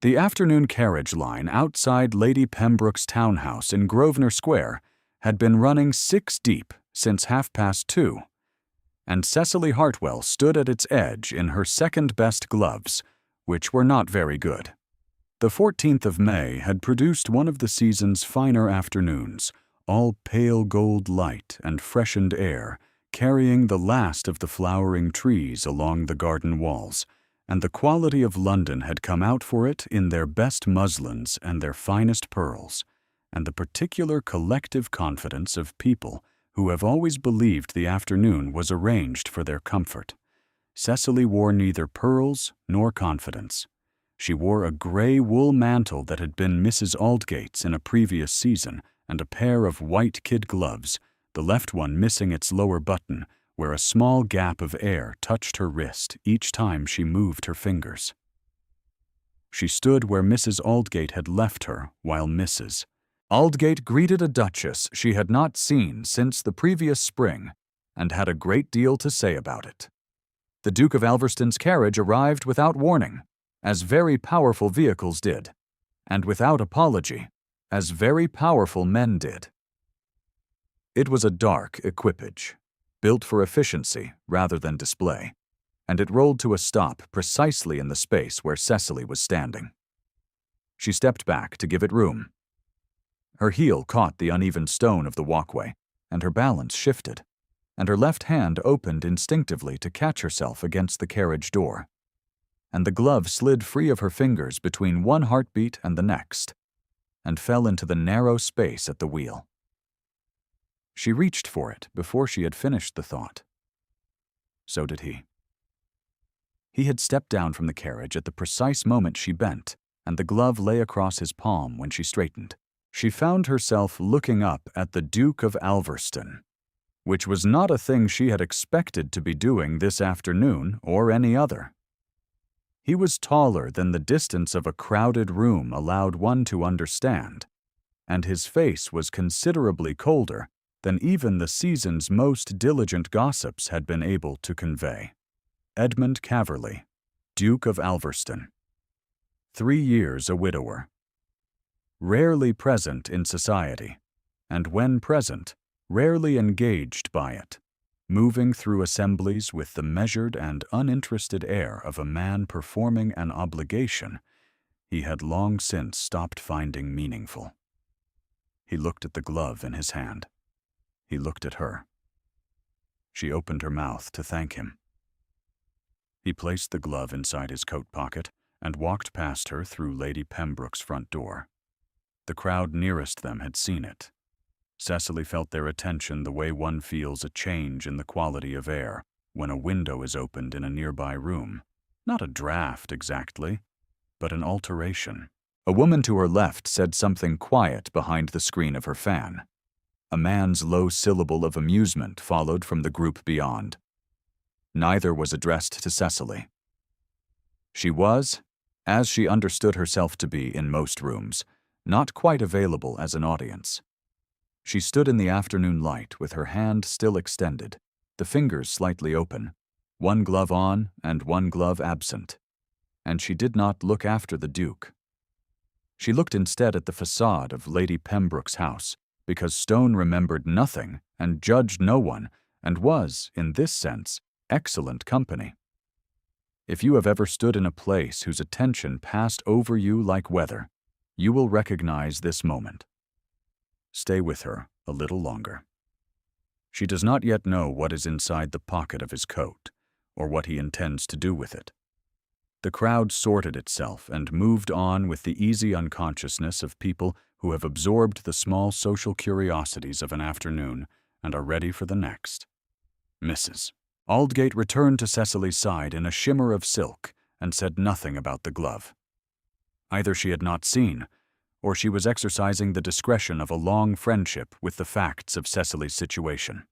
The afternoon carriage line outside Lady Pembroke's townhouse in Grosvenor Square had been running 6 deep since 2:30, and Cecily Hartwell stood at its edge in her second-best gloves, which were not very good. The 14th of May had produced one of the season's finer afternoons, all pale gold light and freshened air, carrying the last of the flowering trees along the garden walls, and the quality of London had come out for it in their best muslins and their finest pearls, and the particular collective confidence of people who have always believed the afternoon was arranged for their comfort. Cecily wore neither pearls nor confidence. She wore a gray wool mantle that had been Mrs. Aldgate's in a previous season, and a pair of white kid gloves, the left one missing its lower button, where a small gap of air touched her wrist each time she moved her fingers. She stood where Mrs. Aldgate had left her while Mrs. Aldgate greeted a duchess she had not seen since the previous spring, and had a great deal to say about it. The Duke of Alverston's carriage arrived without warning, as very powerful vehicles did, and without apology, as very powerful men did. It was a dark equipage, built for efficiency rather than display, and it rolled to a stop precisely in the space where Cecily was standing. She stepped back to give it room. Her heel caught the uneven stone of the walkway, and her balance shifted, and her left hand opened instinctively to catch herself against the carriage door, and the glove slid free of her fingers between one heartbeat and the next, and fell into the narrow space at the wheel. She reached for it before she had finished the thought. So did he. He had stepped down from the carriage at the precise moment she bent, and the glove lay across his palm when she straightened. She found herself looking up at the Duke of Alverston, which was not a thing she had expected to be doing this afternoon or any other. He was taller than the distance of a crowded room allowed one to understand, and his face was considerably colder than even the season's most diligent gossips had been able to convey. Edmund Caverley, Duke of Alverston. 3 years a widower. Rarely present in society, and when present, rarely engaged by it, moving through assemblies with the measured and uninterested air of a man performing an obligation he had long since stopped finding meaningful. He looked at the glove in his hand. He looked at her. She opened her mouth to thank him. He placed the glove inside his coat pocket and walked past her through Lady Pembroke's front door. The crowd nearest them had seen it. Cecily felt their attention the way one feels a change in the quality of air when a window is opened in a nearby room. Not a draft exactly, but an alteration. A woman to her left said something quiet behind the screen of her fan. A man's low syllable of amusement followed from the group beyond. Neither was addressed to Cecily. She was, as she understood herself to be in most rooms, not quite available as an audience. She stood in the afternoon light with her hand still extended, the fingers slightly open, one glove on and one glove absent, and she did not look after the Duke. She looked instead at the facade of Lady Pembroke's house, because Stone remembered nothing and judged no one, and was, in this sense, excellent company. If you have ever stood in a place whose attention passed over you like weather, you will recognize this moment. Stay with her a little longer. She does not yet know what is inside the pocket of his coat, or what he intends to do with it. The crowd sorted itself and moved on with the easy unconsciousness of people who have absorbed the small social curiosities of an afternoon and are ready for the next. Mrs. Aldgate returned to Cecily's side in a shimmer of silk and said nothing about the glove. Either she had not seen, or she was exercising the discretion of a long friendship with the facts of Cecily's situation.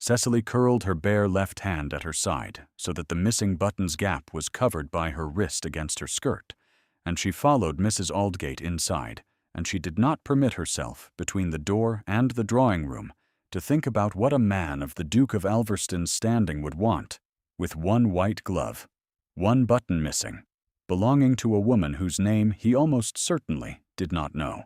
Cecily curled her bare left hand at her side so that the missing button's gap was covered by her wrist against her skirt, and she followed Mrs. Aldgate inside, and she did not permit herself, between the door and the drawing-room, to think about what a man of the Duke of Alverston's standing would want, with one white glove, one button missing, belonging to a woman whose name he almost certainly did not know.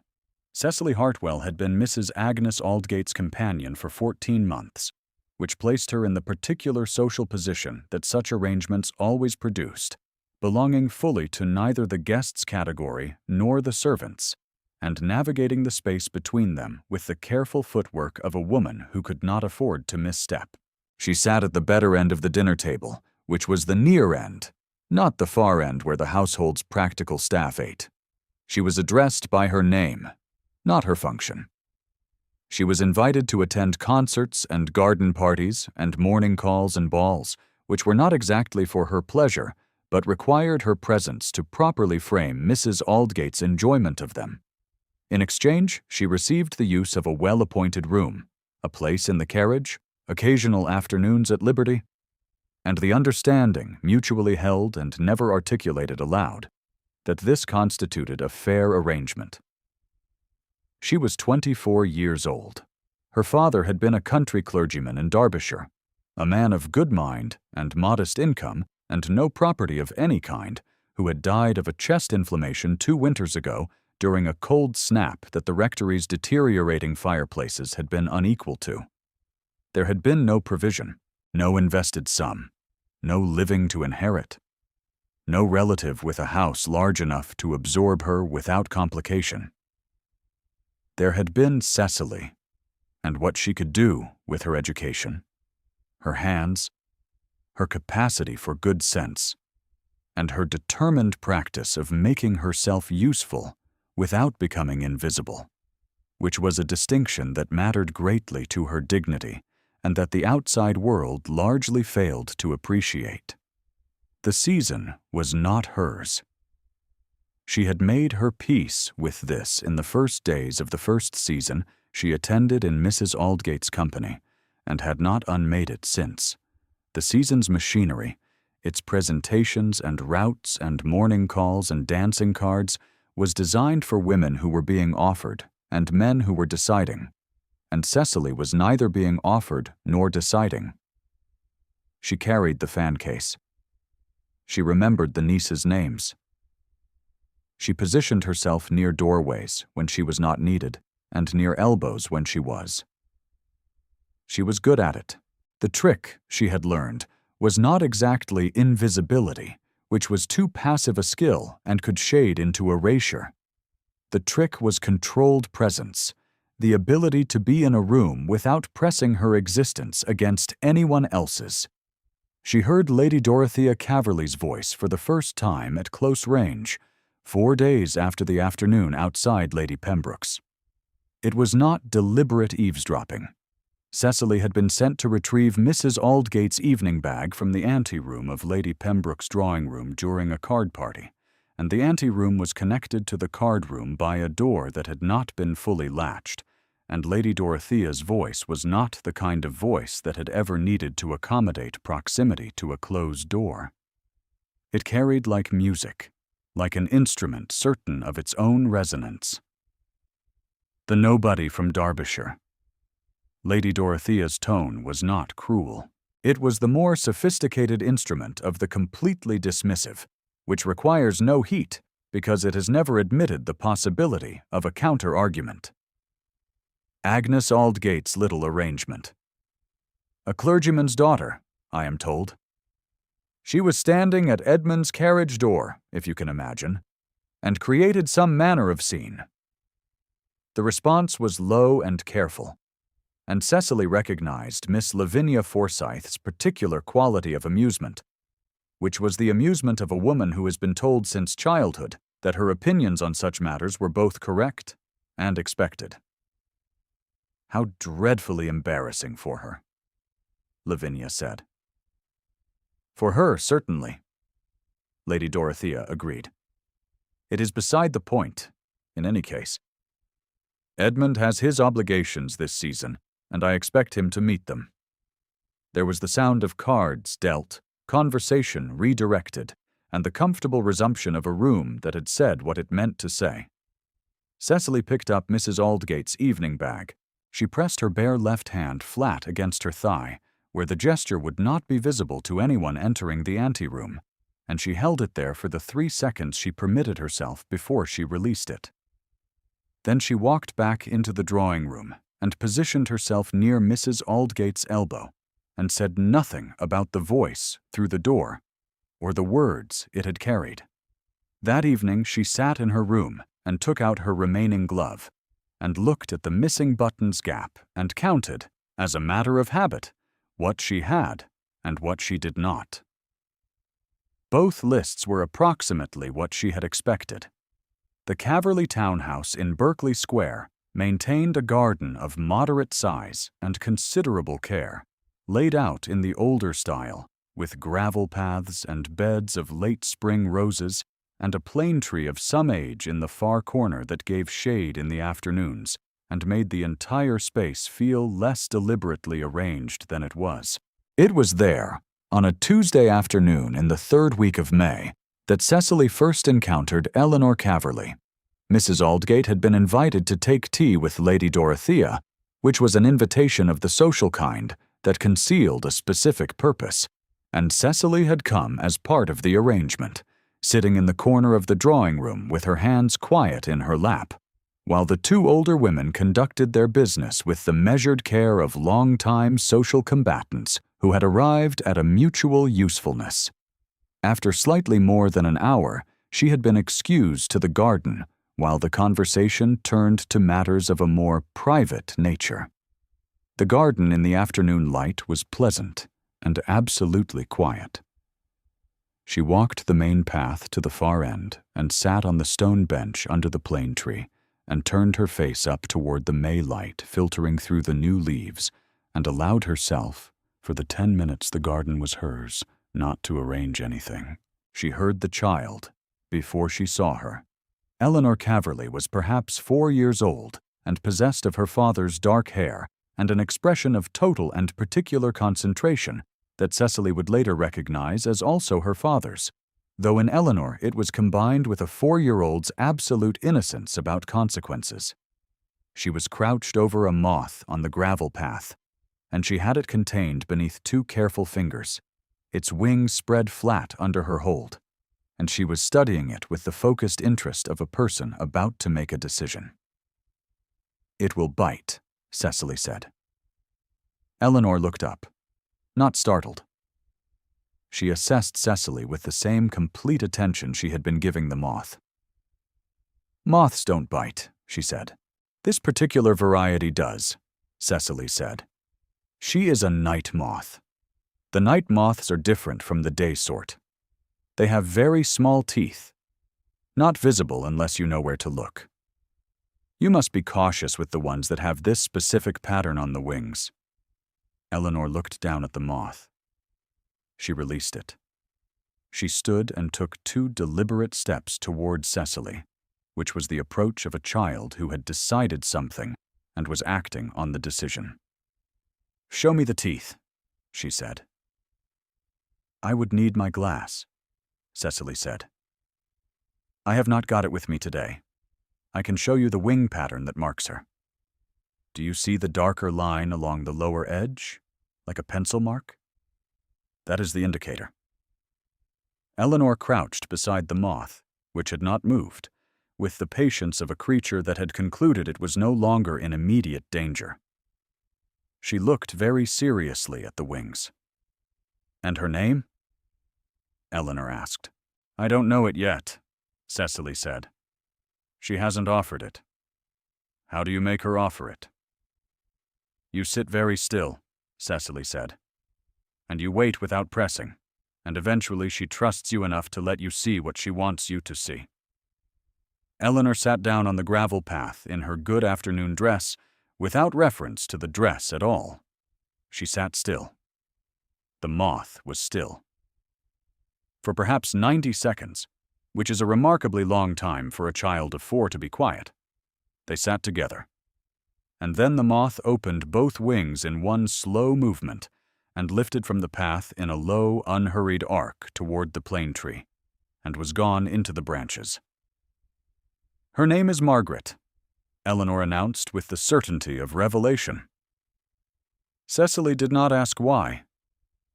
Cecily Hartwell had been Mrs. Agnes Aldgate's companion for 14 months, which placed her in the particular social position that such arrangements always produced, belonging fully to neither the guests category nor the servants, and navigating the space between them with the careful footwork of a woman who could not afford to misstep. She sat at the better end of the dinner table, which was the near end, not the far end where the household's practical staff ate. She was addressed by her name, not her function. She was invited to attend concerts and garden parties and morning calls and balls, which were not exactly for her pleasure, but required her presence to properly frame Mrs. Aldgate's enjoyment of them. In exchange, she received the use of a well-appointed room, a place in the carriage, occasional afternoons at liberty, and the understanding, mutually held and never articulated aloud, that this constituted a fair arrangement. She was 24 years old. Her father had been a country clergyman in Derbyshire, a man of good mind and modest income and no property of any kind, who had died of a chest inflammation 2 winters ago during a cold snap that the rectory's deteriorating fireplaces had been unequal to. There had been no provision, no invested sum, no living to inherit, no relative with a house large enough to absorb her without complication. There had been Cecily, and what she could do with her education, her hands, her capacity for good sense, and her determined practice of making herself useful without becoming invisible, which was a distinction that mattered greatly to her dignity and that the outside world largely failed to appreciate. The season was not hers. She had made her peace with this in the first days of the first season she attended in Mrs. Aldgate's company, and had not unmade it since. The season's machinery, its presentations and routes and morning calls and dancing cards, was designed for women who were being offered and men who were deciding, and Cecily was neither being offered nor deciding. She carried the fan case. She remembered the nieces' names. She positioned herself near doorways when she was not needed, and near elbows when she was. She was good at it. The trick, she had learned, was not exactly invisibility, which was too passive a skill and could shade into erasure. The trick was controlled presence, the ability to be in a room without pressing her existence against anyone else's. She heard Lady Dorothea Caverley's voice for the first time at close range, 4 days after the afternoon outside Lady Pembroke's. It was not deliberate eavesdropping. Cecily had been sent to retrieve Mrs. Aldgate's evening bag from the anteroom of Lady Pembroke's drawing-room during a card party, and the anteroom was connected to the card-room by a door that had not been fully latched, and Lady Dorothea's voice was not the kind of voice that had ever needed to accommodate proximity to a closed door. It carried like music, like an instrument certain of its own resonance. The nobody from Derbyshire. Lady Dorothea's tone was not cruel. It was the more sophisticated instrument of the completely dismissive, which requires no heat because it has never admitted the possibility of a counter-argument. Agnes Aldgate's little arrangement. A clergyman's daughter, I am told. She was standing at Edmund's carriage door, if you can imagine, and created some manner of scene. The response was low and careful, and Cecily recognized Miss Lavinia Forsyth's particular quality of amusement, which was the amusement of a woman who has been told since childhood that her opinions on such matters were both correct and expected. How dreadfully embarrassing for her, Lavinia said. For her, certainly, Lady Dorothea agreed. It is beside the point, in any case. Edmund has his obligations this season, and I expect him to meet them. There was the sound of cards dealt, conversation redirected, and the comfortable resumption of a room that had said what it meant to say. Cecily picked up Mrs. Aldgate's evening bag. She pressed her bare left hand flat against her thigh, where the gesture would not be visible to anyone entering the anteroom, and she held it there for the 3 seconds she permitted herself before she released it. Then she walked back into the drawing room and positioned herself near Mrs. Aldgate's elbow and said nothing about the voice through the door or the words it had carried. That evening she sat in her room and took out her remaining glove and looked at the missing button's gap and counted, as a matter of habit, what she had and what she did not. Both lists were approximately what she had expected. The Caverly townhouse in Berkeley Square maintained a garden of moderate size and considerable care, laid out in the older style, with gravel paths and beds of late spring roses and a plane tree of some age in the far corner that gave shade in the afternoons and made the entire space feel less deliberately arranged than it was. It was there, on a Tuesday afternoon in the 3rd week of May, that Cecily first encountered Eleanor Caverly. Mrs. Aldgate had been invited to take tea with Lady Dorothea, which was an invitation of the social kind that concealed a specific purpose, and Cecily had come as part of the arrangement, sitting in the corner of the drawing room with her hands quiet in her lap, while the 2 older women conducted their business with the measured care of long-time social combatants who had arrived at a mutual usefulness. After slightly more than an hour, she had been excused to the garden, while the conversation turned to matters of a more private nature. The garden in the afternoon light was pleasant and absolutely quiet. She walked the main path to the far end and sat on the stone bench under the plane tree and turned her face up toward the May light filtering through the new leaves and allowed herself, for the 10 minutes the garden was hers, not to arrange anything. She heard the child before she saw her. Eleanor Caverly was perhaps 4 years old and possessed of her father's dark hair and an expression of total and particular concentration that Cecily would later recognize as also her father's, though in Eleanor it was combined with a 4-year-old's absolute innocence about consequences. She was crouched over a moth on the gravel path, and she had it contained beneath 2 careful fingers, its wings spread flat under her hold, and she was studying it with the focused interest of a person about to make a decision. "It will bite," Cecily said. Eleanor looked up, not startled. She assessed Cecily with the same complete attention she had been giving the moth. "Moths don't bite," she said. "This particular variety does," Cecily said. "She is a night moth. The night moths are different from the day sort. They have very small teeth, not visible unless you know where to look. You must be cautious with the ones that have this specific pattern on the wings." Eleanor looked down at the moth. She released it. She stood and took 2 deliberate steps toward Cecily, which was the approach of a child who had decided something and was acting on the decision. "Show me the teeth," she said. "I would need my glass," Cecily said. "I have not got it with me today. I can show you the wing pattern that marks her. Do you see the darker line along the lower edge, like a pencil mark? That is the indicator." Eleanor crouched beside the moth, which had not moved, with the patience of a creature that had concluded it was no longer in immediate danger. She looked very seriously at the wings. "And her name?" Eleanor asked. "I don't know it yet," Cecily said. "She hasn't offered it." "How do you make her offer it?" "You sit very still," Cecily said, "and you wait without pressing, and eventually she trusts you enough to let you see what she wants you to see." Eleanor sat down on the gravel path in her good afternoon dress without reference to the dress at all. She sat still. The moth was still. For perhaps 90 seconds, which is a remarkably long time for a child of 4 to be quiet, they sat together. And then the moth opened both wings in one slow movement and lifted from the path in a low, unhurried arc toward the plane tree, and was gone into the branches. "Her name is Margaret," Eleanor announced with the certainty of revelation. Cecily did not ask why.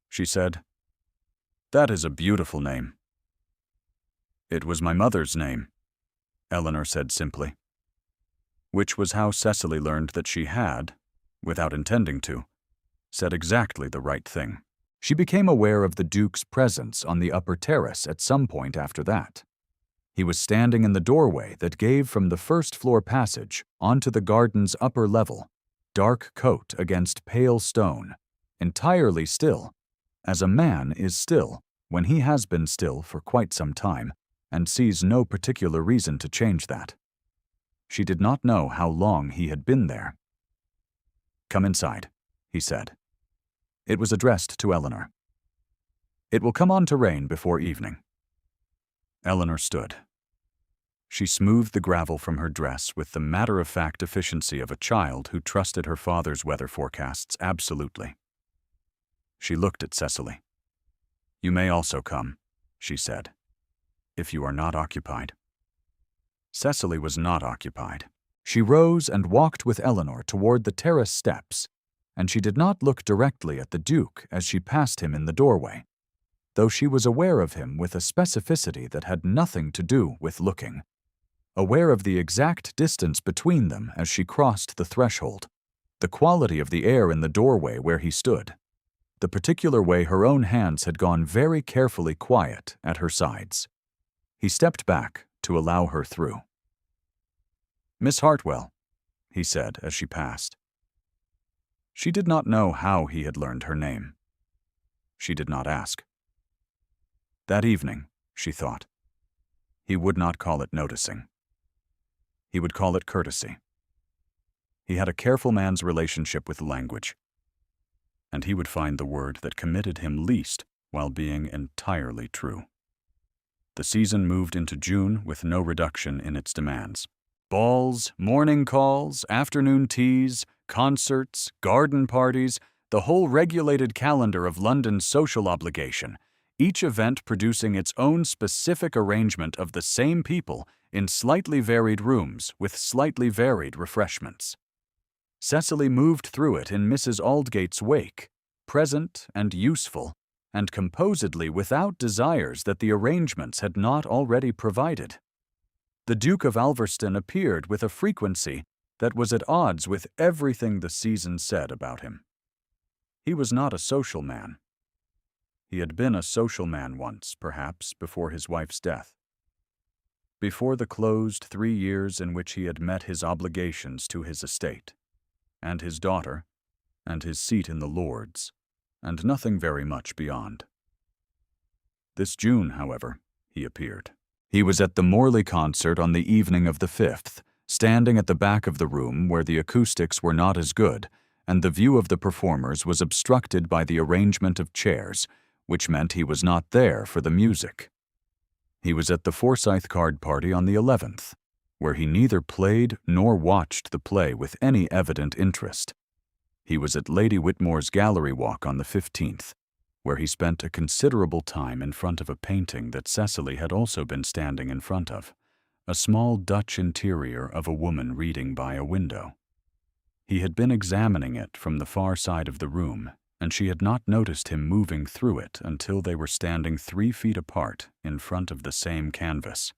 She said, "That is a beautiful name. "It was my mother's name," Eleanor said simply. Which was how Cecily learned that she had, without intending to, said exactly the right thing. She became aware of the Duke's presence on the upper terrace at some point after that. He was standing in the doorway that gave from the first-floor passage onto the garden's upper level, dark coat against pale stone, entirely still, as a man is still when he has been still for quite some time and sees no particular reason to change that. She did not know how long he had been there. "Come inside," he said. It was addressed to Eleanor. "It will come on to rain before evening." Eleanor stood. She smoothed the gravel from her dress with the matter-of-fact efficiency of a child who trusted her father's weather forecasts absolutely. She looked at Cecily. "You may also come," she said, "if you are not occupied." Cecily was not occupied. She rose and walked with Eleanor toward the terrace steps, and she did not look directly at the Duke as she passed him in the doorway, though she was aware of him with a specificity that had nothing to do with looking, aware of the exact distance between them as she crossed the threshold, the quality of the air in the doorway where he stood, the particular way her own hands had gone very carefully quiet at her sides. He stepped back to allow her through. "Miss Hartwell," he said as she passed. She did not know how he had learned her name. She did not ask. That evening, she thought, he would not call it noticing. He would call it courtesy. He had a careful man's relationship with language, and he would find the word that committed him least while being entirely true. The season moved into June with no reduction in its demands. Balls, morning calls, afternoon teas, concerts, garden parties, the whole regulated calendar of London's social obligation, each event producing its own specific arrangement of the same people in slightly varied rooms with slightly varied refreshments. Cecily moved through it in Mrs. Aldgate's wake, present and useful, and composedly without desires that the arrangements had not already provided. The Duke of Alverston appeared with a frequency that was at odds with everything the season said about him. He was not a social man. He had been a social man once, perhaps, before his wife's death. Before the closed 3 years in which he had met his obligations to his estate, and his daughter, and his seat in the Lords, and nothing very much beyond. This June, however, he appeared. He was at the Morley concert on the evening of the 5th, standing at the back of the room where the acoustics were not as good, and the view of the performers was obstructed by the arrangement of chairs, which meant he was not there for the music. He was at the Forsyth card party on the 11th, where he neither played nor watched the play with any evident interest. He was at Lady Whitmore's gallery walk on the 15th, where he spent a considerable time in front of a painting that Cecily had also been standing in front of, a small Dutch interior of a woman reading by a window. He had been examining it from the far side of the room, and she had not noticed him moving through it until they were standing 3 feet apart in front of the same canvas.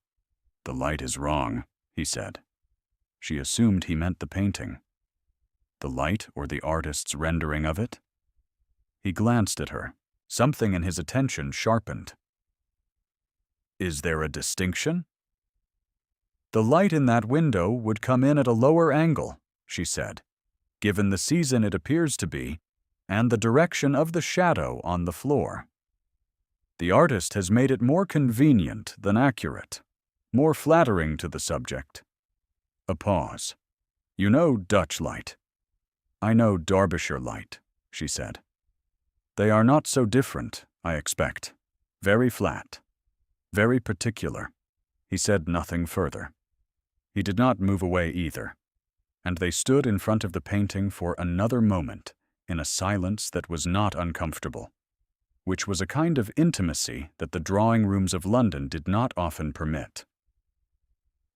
"The light is wrong," he said. She assumed he meant the painting. The light or the artist's rendering of it? He glanced at her. Something in his attention sharpened. "Is there a distinction?" "The light in that window would come in at a lower angle," she said, "given the season it appears to be, and the direction of the shadow on the floor. The artist has made it more convenient than accurate, more flattering to the subject." A pause. "You know Dutch light." "I know Derbyshire light," she said. "They are not so different, I expect. Very flat. Very particular." He said nothing further. He did not move away either, and they stood in front of the painting for another moment in a silence that was not uncomfortable, which was a kind of intimacy that the drawing-rooms of London did not often permit.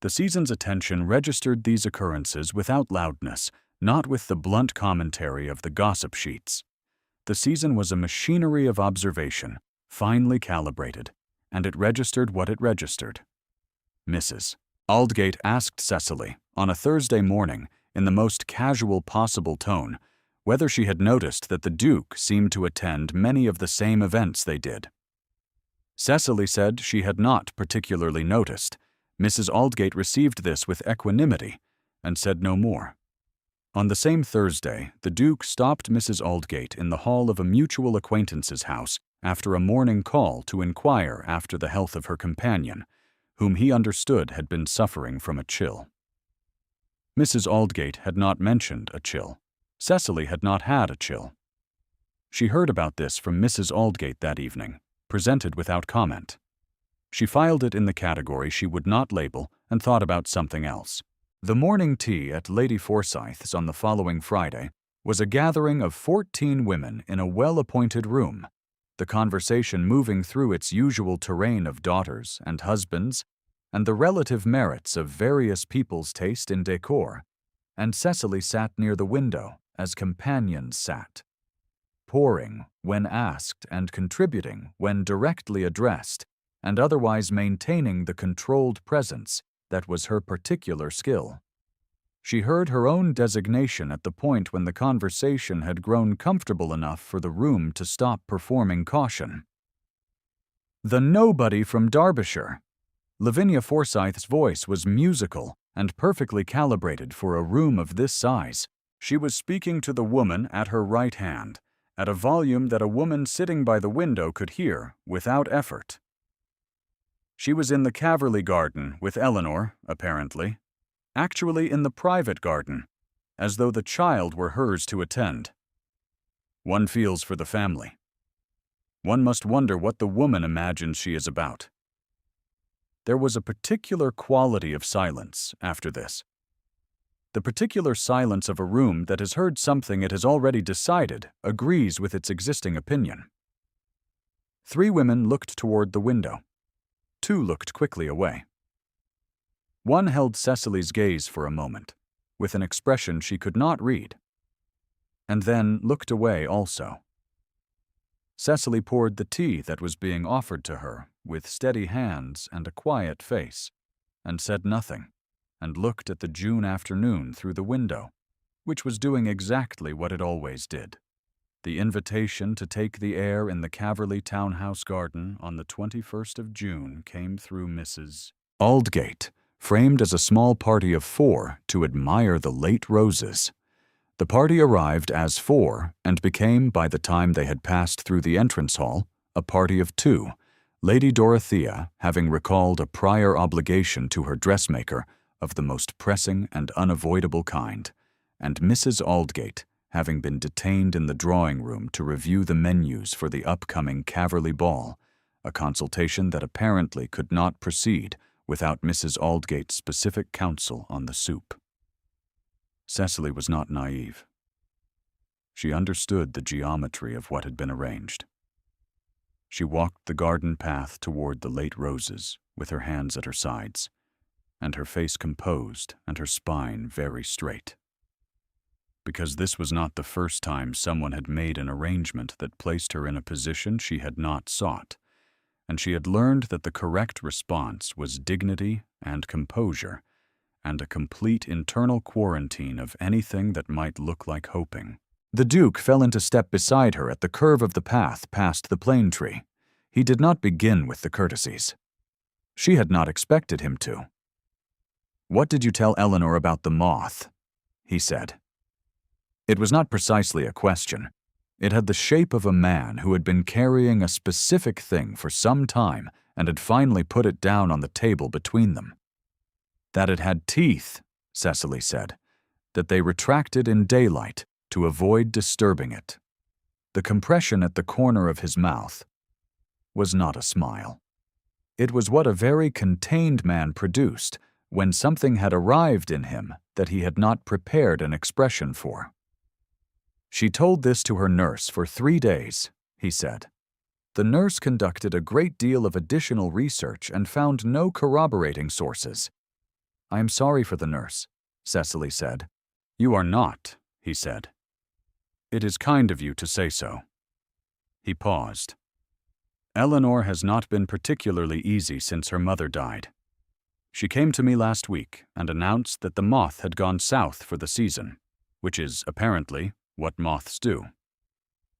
The season's attention registered these occurrences without loudness, not with the blunt commentary of the gossip sheets. The season was a machinery of observation, finely calibrated, and it registered what it registered. Mrs. Aldgate asked Cecily, on a Thursday morning, in the most casual possible tone, whether she had noticed that the Duke seemed to attend many of the same events they did. Cecily said she had not particularly noticed. Mrs. Aldgate received this with equanimity and said no more. On the same Thursday, the Duke stopped Mrs. Aldgate in the hall of a mutual acquaintance's house after a morning call to inquire after the health of her companion, whom he understood had been suffering from a chill. Mrs. Aldgate had not mentioned a chill. Cecily had not had a chill. She heard about this from Mrs. Aldgate that evening, presented without comment. She filed it in the category she would not label and thought about something else. The morning tea at Lady Forsyth's on the following Friday was a gathering of 14 women in a well-appointed room, the conversation moving through its usual terrain of daughters and husbands and the relative merits of various people's taste in decor, and Cecily sat near the window as companions sat, pouring when asked and contributing when directly addressed, and otherwise maintaining the controlled presence that was her particular skill. She heard her own designation at the point when the conversation had grown comfortable enough for the room to stop performing caution. "The nobody from Derbyshire." Lavinia Forsyth's voice was musical and perfectly calibrated for a room of this size. She was speaking to the woman at her right hand, at a volume that a woman sitting by the window could hear without effort. She was in the Caverley garden with Eleanor, apparently, actually in the private garden, as though the child were hers to attend. One feels for the family. One must wonder what the woman imagines she is about. There was a particular quality of silence after this. The particular silence of a room that has heard something it has already decided agrees with its existing opinion. 3 women looked toward the window. 2 looked quickly away. One held Cecily's gaze for a moment, with an expression she could not read, and then looked away also. Cecily poured the tea that was being offered to her with steady hands and a quiet face, and said nothing, and looked at the June afternoon through the window, which was doing exactly what it always did. The invitation to take the air in the Caverley townhouse garden on the 21st of June came through Mrs. Aldgate, framed as a small party of 4 to admire the late roses. The party arrived as 4 and became, by the time they had passed through the entrance hall, a party of 2, Lady Dorothea having recalled a prior obligation to her dressmaker of the most pressing and unavoidable kind, and Mrs. Aldgate having been detained in the drawing-room to review the menus for the upcoming Caverley ball, a consultation that apparently could not proceed without Mrs. Aldgate's specific counsel on the soup. Cecily was not naive. She understood the geometry of what had been arranged. She walked the garden path toward the late roses, with her hands at her sides, and her face composed and her spine very straight. Because this was not the first time someone had made an arrangement that placed her in a position she had not sought, and she had learned that the correct response was dignity and composure, and a complete internal quarantine of anything that might look like hoping. The Duke fell into step beside her at the curve of the path past the plane tree. He did not begin with the courtesies. She had not expected him to. "What did you tell Eleanor about the moth?" he said. It was not precisely a question. It had the shape of a man who had been carrying a specific thing for some time and had finally put it down on the table between them. That it had teeth, Cecily said, that they retracted in daylight to avoid disturbing it. The compression at the corner of his mouth was not a smile. It was what a very contained man produced when something had arrived in him that he had not prepared an expression for. She told this to her nurse for 3 days, he said. The nurse conducted a great deal of additional research and found no corroborating sources. "I am sorry for the nurse," Cecily said. "You are not," he said. "It is kind of you to say so." He paused. Eleanor has not been particularly easy since her mother died. She came to me last week and announced that the moth had gone south for the season, which is, apparently, what moths do.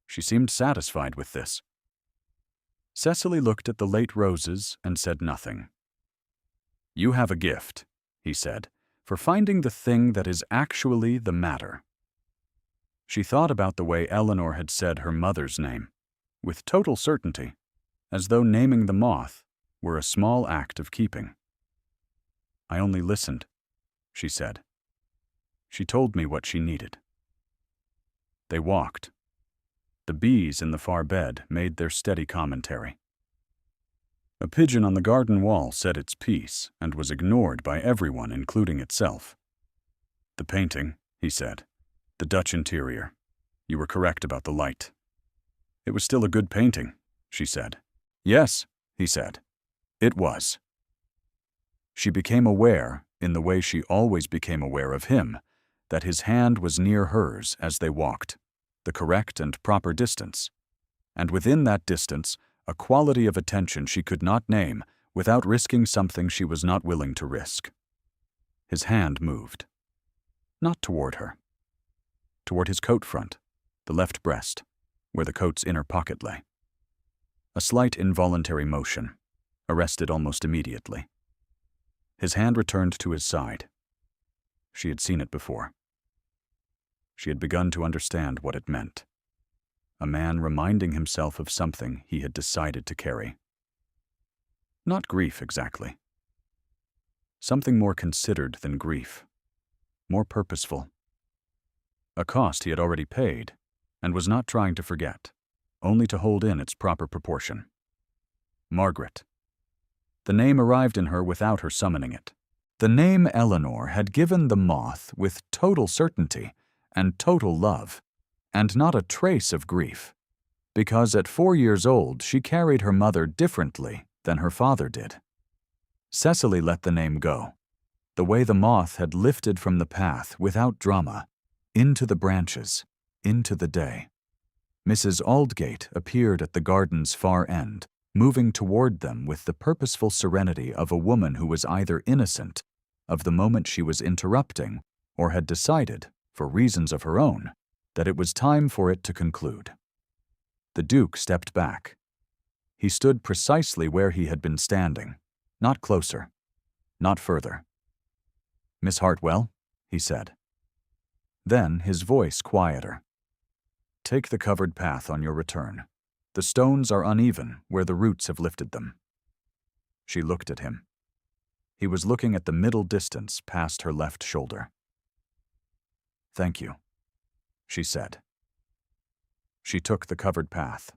She seemed satisfied with this. Cecily looked at the late roses and said nothing. "You have a gift," he said, "for finding the thing that is actually the matter." She thought about the way Eleanor had said her mother's name, with total certainty, as though naming the moth were a small act of keeping. "I only listened," she said. "She told me what she needed." They walked. The bees in the far bed made their steady commentary. A pigeon on the garden wall said its piece and was ignored by everyone, including itself. "The painting," he said. "The Dutch interior. You were correct about the light." "It was still a good painting," she said. "Yes," he said. "It was." She became aware, in the way she always became aware of him, that his hand was near hers as they walked, the correct and proper distance, and within that distance, a quality of attention she could not name without risking something she was not willing to risk. His hand moved. Not toward her. Toward his coat front, the left breast, where the coat's inner pocket lay. A slight involuntary motion, arrested almost immediately. His hand returned to his side. She had seen it before. She had begun to understand what it meant. A man reminding himself of something he had decided to carry. Not grief, exactly. Something more considered than grief. More purposeful. A cost he had already paid, and was not trying to forget, only to hold in its proper proportion. Margaret. The name arrived in her without her summoning it. The name Eleanor had given the moth with total certainty and total love, and not a trace of grief, because at 4 years old she carried her mother differently than her father did. Cecily let the name go, the way the moth had lifted from the path without drama, into the branches, into the day. Mrs. Aldgate appeared at the garden's far end, moving toward them with the purposeful serenity of a woman who was either innocent of the moment she was interrupting or had decided, for reasons of her own, that it was time for it to conclude. The Duke stepped back. He stood precisely where he had been standing, not closer, not further. "Miss Hartwell," he said. Then, his voice quieter. "Take the covered path on your return. The stones are uneven where the roots have lifted them." She looked at him. He was looking at the middle distance past her left shoulder. "Thank you," she said. She took the covered path.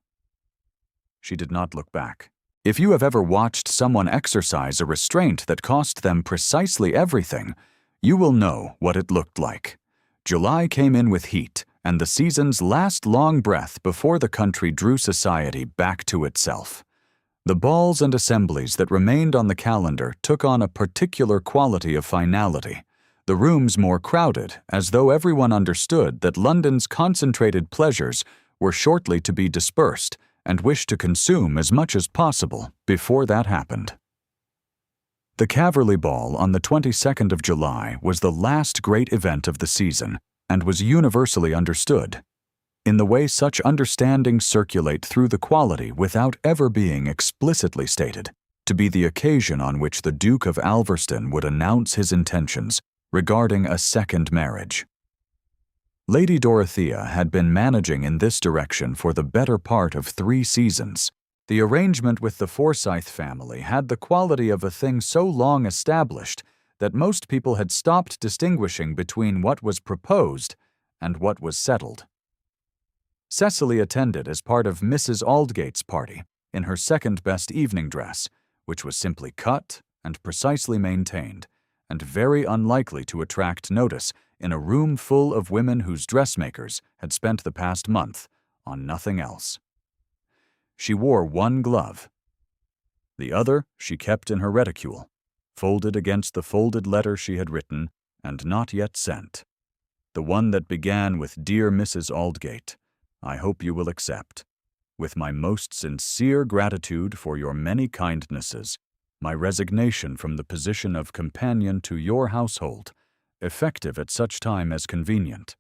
She did not look back. If you have ever watched someone exercise a restraint that cost them precisely everything, you will know what it looked like. July came in with heat, and the season's last long breath before the country drew society back to itself. The balls and assemblies that remained on the calendar took on a particular quality of finality, the rooms more crowded, as though everyone understood that London's concentrated pleasures were shortly to be dispersed and wished to consume as much as possible before that happened. The Caverley Ball on the 22nd of July was the last great event of the season and was universally understood, in the way such understandings circulate through the quality without ever being explicitly stated, to be the occasion on which the Duke of Alverston would announce his intentions regarding a second marriage. Lady Dorothea had been managing in this direction for the better part of 3 seasons. The arrangement with the Forsyth family had the quality of a thing so long established that most people had stopped distinguishing between what was proposed and what was settled. Cecily attended as part of Mrs. Aldgate's party in her second-best evening dress, which was simply cut and precisely maintained, and very unlikely to attract notice in a room full of women whose dressmakers had spent the past month on nothing else. She wore one glove. The other she kept in her reticule, folded against the folded letter she had written and not yet sent, the one that began with "Dear Mrs. Aldgate, I hope you will accept," with my most sincere gratitude for your many kindnesses, my resignation from the position of companion to your household, effective at such time as convenient.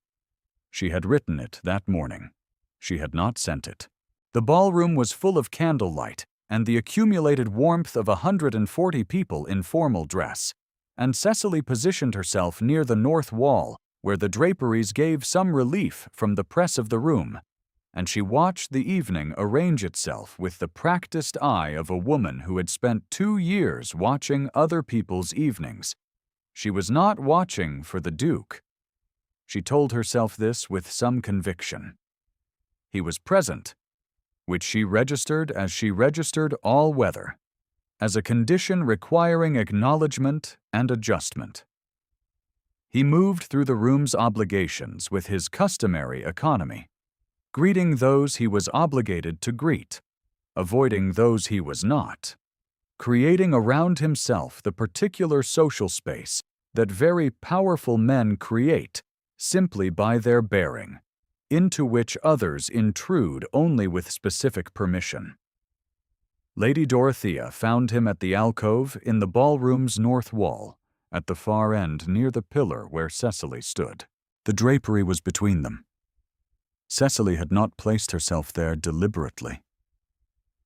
She had written it that morning. She had not sent it. The ballroom was full of candlelight and the accumulated warmth of 140 people in formal dress, and Cecily positioned herself near the north wall, where the draperies gave some relief from the press of the room, and she watched the evening arrange itself with the practiced eye of a woman who had spent 2 years watching other people's evenings. She was not watching for the Duke. She told herself this with some conviction. He was present, which she registered as she registered all weather, as a condition requiring acknowledgement and adjustment. He moved through the room's obligations with his customary economy, greeting those he was obligated to greet, avoiding those he was not, creating around himself the particular social space that very powerful men create simply by their bearing, into which others intrude only with specific permission. Lady Dorothea found him at the alcove in the ballroom's north wall, at the far end near the pillar where Cecily stood. The drapery was between them. Cecily had not placed herself there deliberately.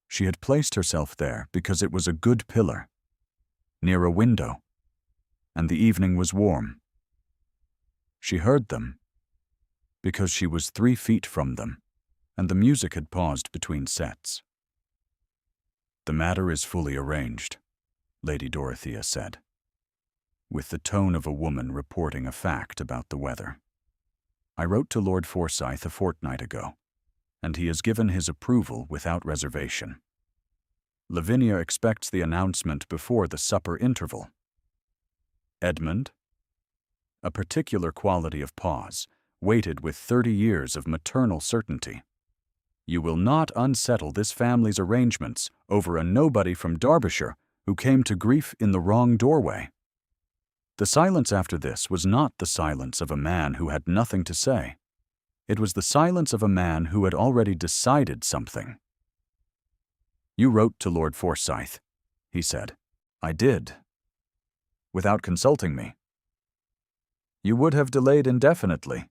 She had placed herself there because it was a good pillar, near a window, and the evening was warm. She heard them because she was 3 feet from them, and the music had paused between sets. "The matter is fully arranged," Lady Dorothea said, with the tone of a woman reporting a fact about the weather. "I wrote to Lord Forsyth a fortnight ago, and he has given his approval without reservation. Lavinia expects the announcement before the supper interval. Edmund," a particular quality of pause, waited with 30 years of maternal certainty, "you will not unsettle this family's arrangements over a nobody from Derbyshire who came to grief in the wrong doorway." The silence after this was not the silence of a man who had nothing to say. It was the silence of a man who had already decided something. "You wrote to Lord Forsyth," he said. "I did. Without consulting me." "You would have delayed indefinitely,"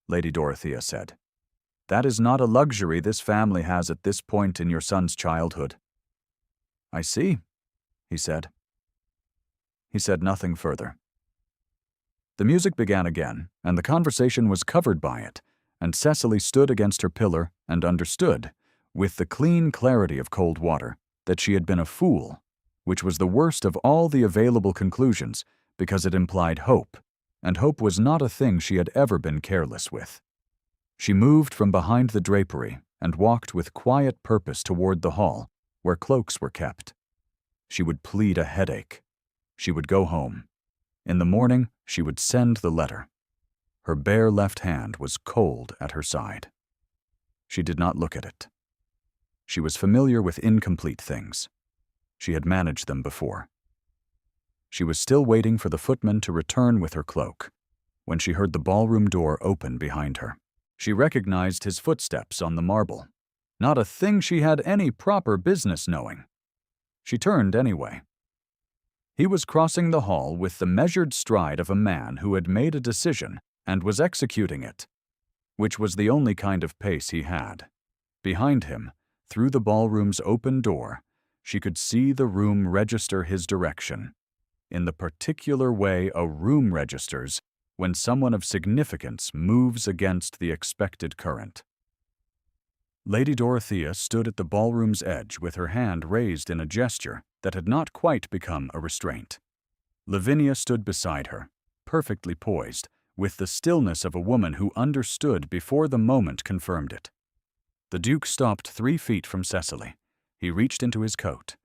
Lady Dorothea said. "That is not a luxury this family has at this point in your son's childhood." "I see," he said. He said nothing further. The music began again, and the conversation was covered by it, and Cecily stood against her pillar and understood, with the clean clarity of cold water, that she had been a fool, which was the worst of all the available conclusions, because it implied hope, and hope was not a thing she had ever been careless with. She moved from behind the drapery and walked with quiet purpose toward the hall, where cloaks were kept. She would plead a headache. She would go home. In the morning, she would send the letter. Her bare left hand was cold at her side. She did not look at it. She was familiar with incomplete things. She had managed them before. She was still waiting for the footman to return with her cloak, when she heard the ballroom door open behind her. She recognized his footsteps on the marble. Not a thing she had any proper business knowing. She turned anyway. He was crossing the hall with the measured stride of a man who had made a decision and was executing it, which was the only kind of pace he had. Behind him, through the ballroom's open door, she could see the room register his direction, in the particular way a room registers when someone of significance moves against the expected current. Lady Dorothea stood at the ballroom's edge with her hand raised in a gesture that had not quite become a restraint. Lavinia stood beside her, perfectly poised, with the stillness of a woman who understood before the moment confirmed it. The Duke stopped 3 feet from Cecily. He reached into his coat.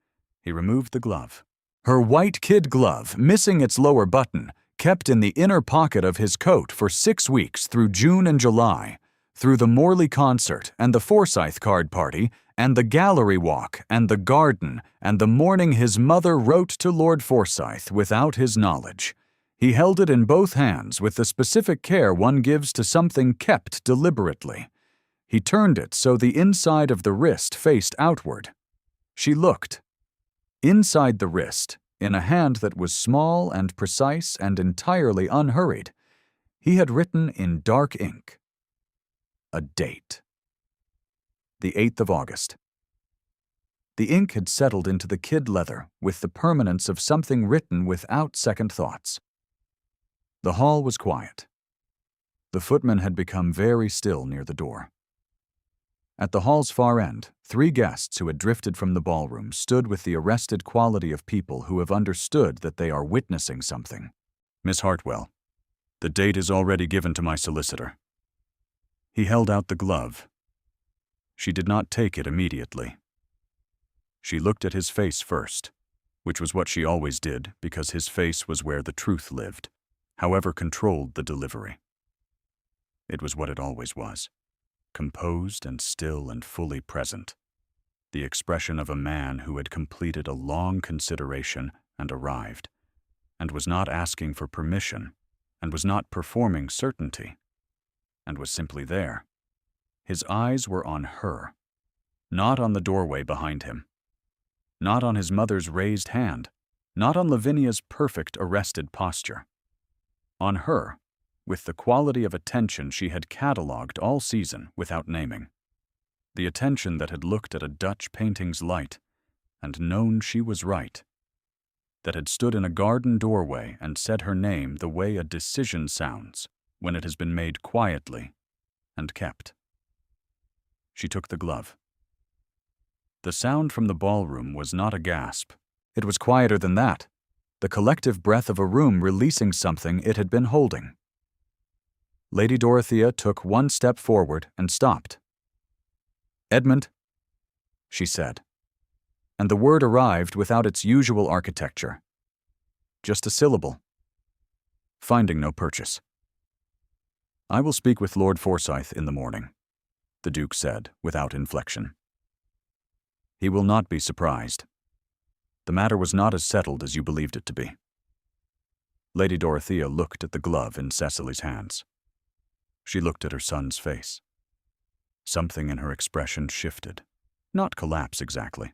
He removed the glove. Her white kid glove, missing its lower button, kept in the inner pocket of his coat for 6 weeks through June and July, through the Morley concert and the Forsyth card party and the gallery walk and the garden and the morning his mother wrote to Lord Forsyth without his knowledge. He held it in both hands with the specific care one gives to something kept deliberately. He turned it so the inside of the wrist faced outward. She looked. Inside the wrist, in a hand that was small and precise and entirely unhurried, he had written in dark ink a date. The 8th of August. The ink had settled into the kid leather with the permanence of something written without second thoughts. The hall was quiet. The footman had become very still near the door. At the hall's far end, 3 guests who had drifted from the ballroom stood with the arrested quality of people who have understood that they are witnessing something. Miss Hartwell, the date is already given to my solicitor. He held out the glove. She did not take it immediately. She looked at his face first, which was what she always did because his face was where the truth lived, however controlled the delivery. It was what it always was, composed and still and fully present, the expression of a man who had completed a long consideration and arrived, and was not asking for permission, and was not performing certainty, and was simply there. His eyes were on her, not on the doorway behind him, not on his mother's raised hand, not on Lavinia's perfect arrested posture. On her, with the quality of attention she had catalogued all season without naming. The attention that had looked at a Dutch painting's light and known she was right, that had stood in a garden doorway and said her name the way a decision sounds when it has been made quietly and kept. She took the glove. The sound from the ballroom was not a gasp. It was quieter than that, the collective breath of a room releasing something it had been holding. Lady Dorothea took 1 step forward and stopped. "Edmund," she said, and the word arrived without its usual architecture. Just a syllable. Finding no purchase. "I will speak with Lord Forsyth in the morning," the Duke said without inflection. "He will not be surprised. The matter was not as settled as you believed it to be." Lady Dorothea looked at the glove in Cecily's hands. She looked at her son's face. Something in her expression shifted, not collapse exactly,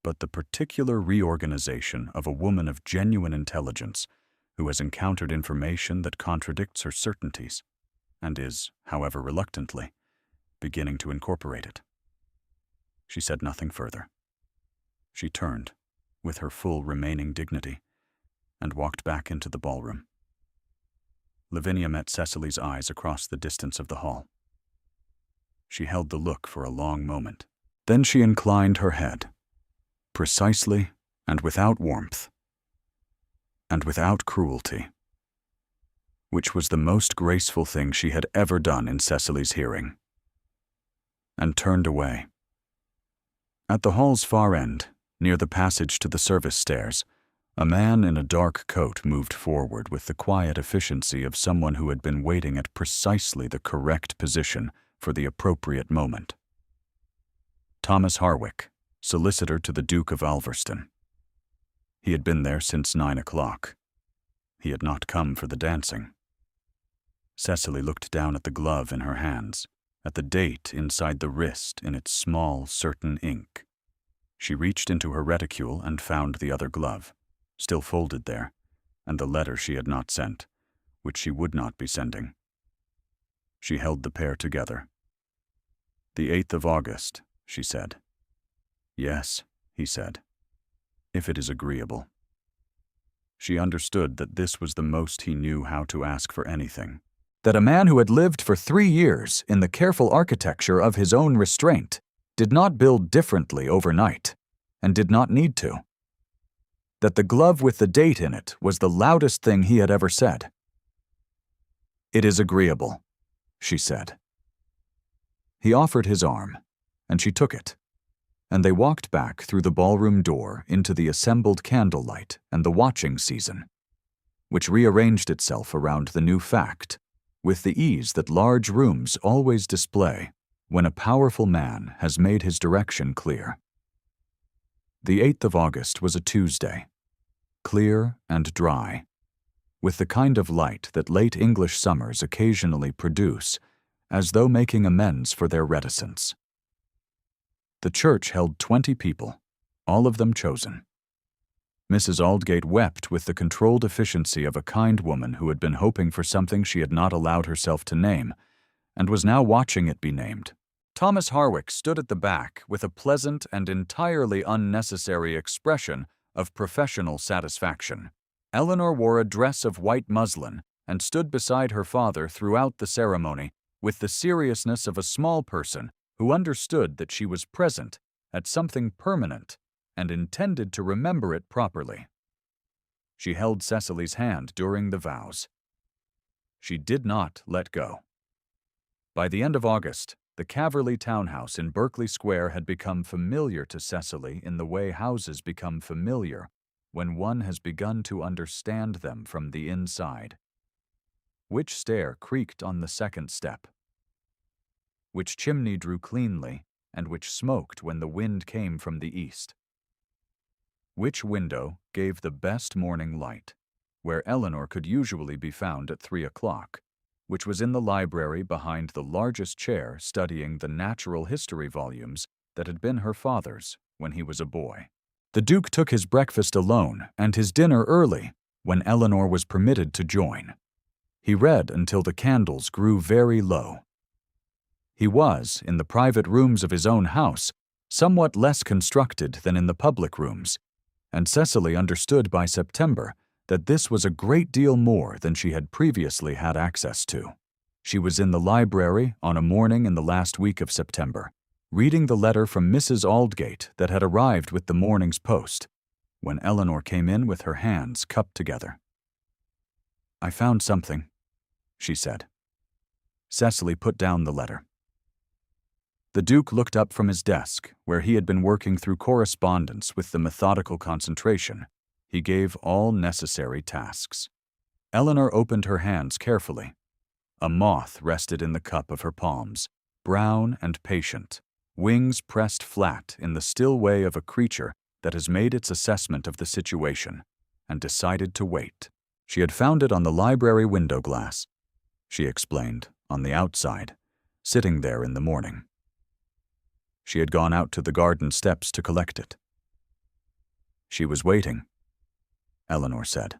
but the particular reorganization of a woman of genuine intelligence who has encountered information that contradicts her certainties and is, however reluctantly, beginning to incorporate it. She said nothing further. She turned, with her full remaining dignity, and walked back into the ballroom. Lavinia met Cecily's eyes across the distance of the hall. She held the look for a long moment. Then she inclined her head, precisely and without warmth, and without cruelty, which was the most graceful thing she had ever done in Cecily's hearing, and turned away. At the hall's far end, near the passage to the service stairs, a man in a dark coat moved forward with the quiet efficiency of someone who had been waiting at precisely the correct position for the appropriate moment. Thomas Harwick, solicitor to the Duke of Alverston. He had been there since 9 o'clock. He had not come for the dancing. Cecily looked down at the glove in her hands, at the date inside the wrist in its small, certain ink. She reached into her reticule and found the other glove, still folded there, and the letter she had not sent, which she would not be sending. She held the pair together. "The 8th of August," she said. "Yes," he said, "if it is agreeable." She understood that this was the most he knew how to ask for anything. That a man who had lived for 3 years in the careful architecture of his own restraint did not build differently overnight, and did not need to. That the glove with the date in it was the loudest thing he had ever said. "It is agreeable," she said. He offered his arm, and she took it, and they walked back through the ballroom door into the assembled candlelight and the watching season, which rearranged itself around the new fact with the ease that large rooms always display when a powerful man has made his direction clear. The 8th of August was a Tuesday, clear and dry, with the kind of light that late English summers occasionally produce as though making amends for their reticence. The church held 20 people, all of them chosen. Mrs. Aldgate wept with the controlled efficiency of a kind woman who had been hoping for something she had not allowed herself to name, and was now watching it be named. Thomas Harwick stood at the back with a pleasant and entirely unnecessary expression of professional satisfaction. Eleanor wore a dress of white muslin and stood beside her father throughout the ceremony with the seriousness of a small person who understood that she was present at something permanent and intended to remember it properly. She held Cecily's hand during the vows. She did not let go. By the end of August, the Caverly townhouse in Berkeley Square had become familiar to Cecily in the way houses become familiar when one has begun to understand them from the inside. Which stair creaked on the second step? Which chimney drew cleanly and which smoked when the wind came from the east? Which window gave the best morning light, where Eleanor could usually be found at 3 o'clock, which was in the library behind the largest chair studying the natural history volumes that had been her father's when he was a boy. The Duke took his breakfast alone and his dinner early when Eleanor was permitted to join. He read until the candles grew very low. He was, in the private rooms of his own house, somewhat less constructed than in the public rooms, and Cecily understood by September that this was a great deal more than she had previously had access to. She was in the library on a morning in the last week of September, reading the letter from Mrs. Aldgate that had arrived with the morning's post, when Eleanor came in with her hands cupped together. "I found something," she said. Cecily put down the letter. The Duke looked up from his desk, where he had been working through correspondence with the methodical concentration he gave all necessary tasks. Eleanor opened her hands carefully. A moth rested in the cup of her palms, brown and patient, wings pressed flat in the still way of a creature that has made its assessment of the situation and decided to wait. She had found it on the library window glass, she explained, on the outside, sitting there in the morning. She had gone out to the garden steps to collect it. She was waiting, Eleanor said.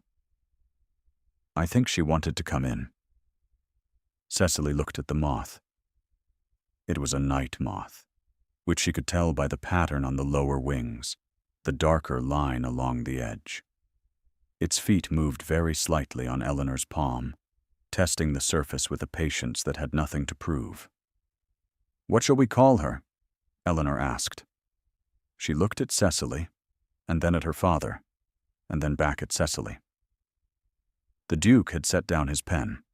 I think she wanted to come in. Cecily looked at the moth. It was a night moth, which she could tell by the pattern on the lower wings, the darker line along the edge. Its feet moved very slightly on Eleanor's palm, testing the surface with a patience that had nothing to prove. "What shall we call her?" Eleanor asked. She looked at Cecily, and then at her father, and then back at Cecily. The Duke had set down his pen.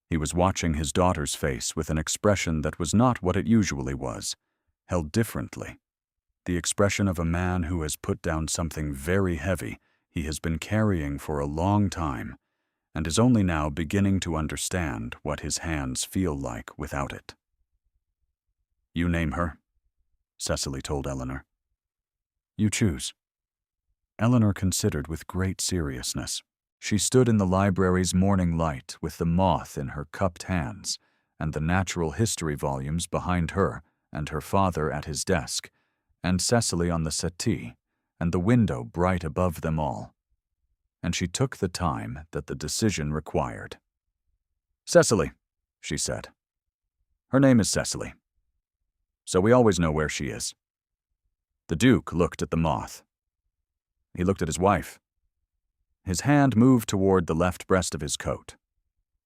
He was watching his daughter's face with an expression that was not what it usually was, held differently, the expression of a man who has put down something very heavy he has been carrying for a long time and is only now beginning to understand what his hands feel like without it. "You name her," Cecily told Eleanor. "You choose." Eleanor considered with great seriousness. She stood in the library's morning light with the moth in her cupped hands and the natural history volumes behind her and her father at his desk, and Cecily on the settee, and the window bright above them all. And she took the time that the decision required. "Cecily," she said. "Her name is Cecily. So we always know where she is." The Duke looked at the moth. He looked at his wife. His hand moved toward the left breast of his coat,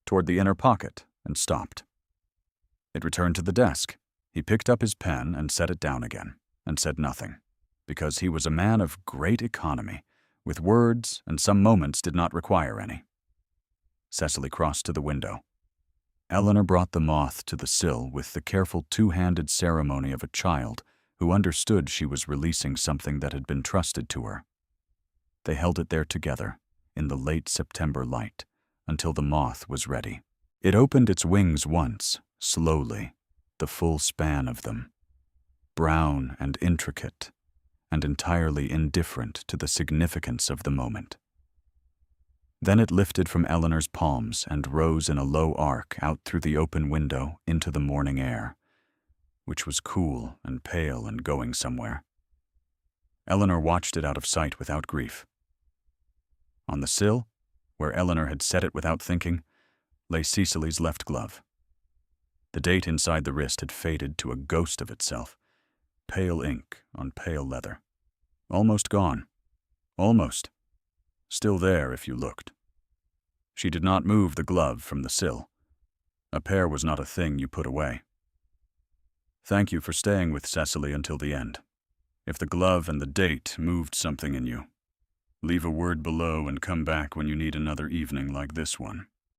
toward the inner pocket, and stopped. It returned to the desk. He picked up his pen and set it down again, and said nothing, because he was a man of great economy, with words, and some moments did not require any. Cecily crossed to the window. Eleanor brought the moth to the sill with the careful two-handed ceremony of a child who understood she was releasing something that had been trusted to her. They held it there together, in the late September light, until the moth was ready. It opened its wings once, slowly, the full span of them, brown and intricate, and entirely indifferent to the significance of the moment. Then it lifted from Eleanor's palms and rose in a low arc out through the open window into the morning air, which was cool and pale and going somewhere. Eleanor watched it out of sight without grief. On the sill, where Eleanor had set it without thinking, lay Cecily's left glove. The date inside the wrist had faded to a ghost of itself, pale ink on pale leather. Almost gone. Almost. Still there if you looked. She did not move the glove from the sill. A pair was not a thing you put away. Thank you for staying with Cecily until the end. If the glove and the date moved something in you, leave a word below and come back when you need another evening like this one.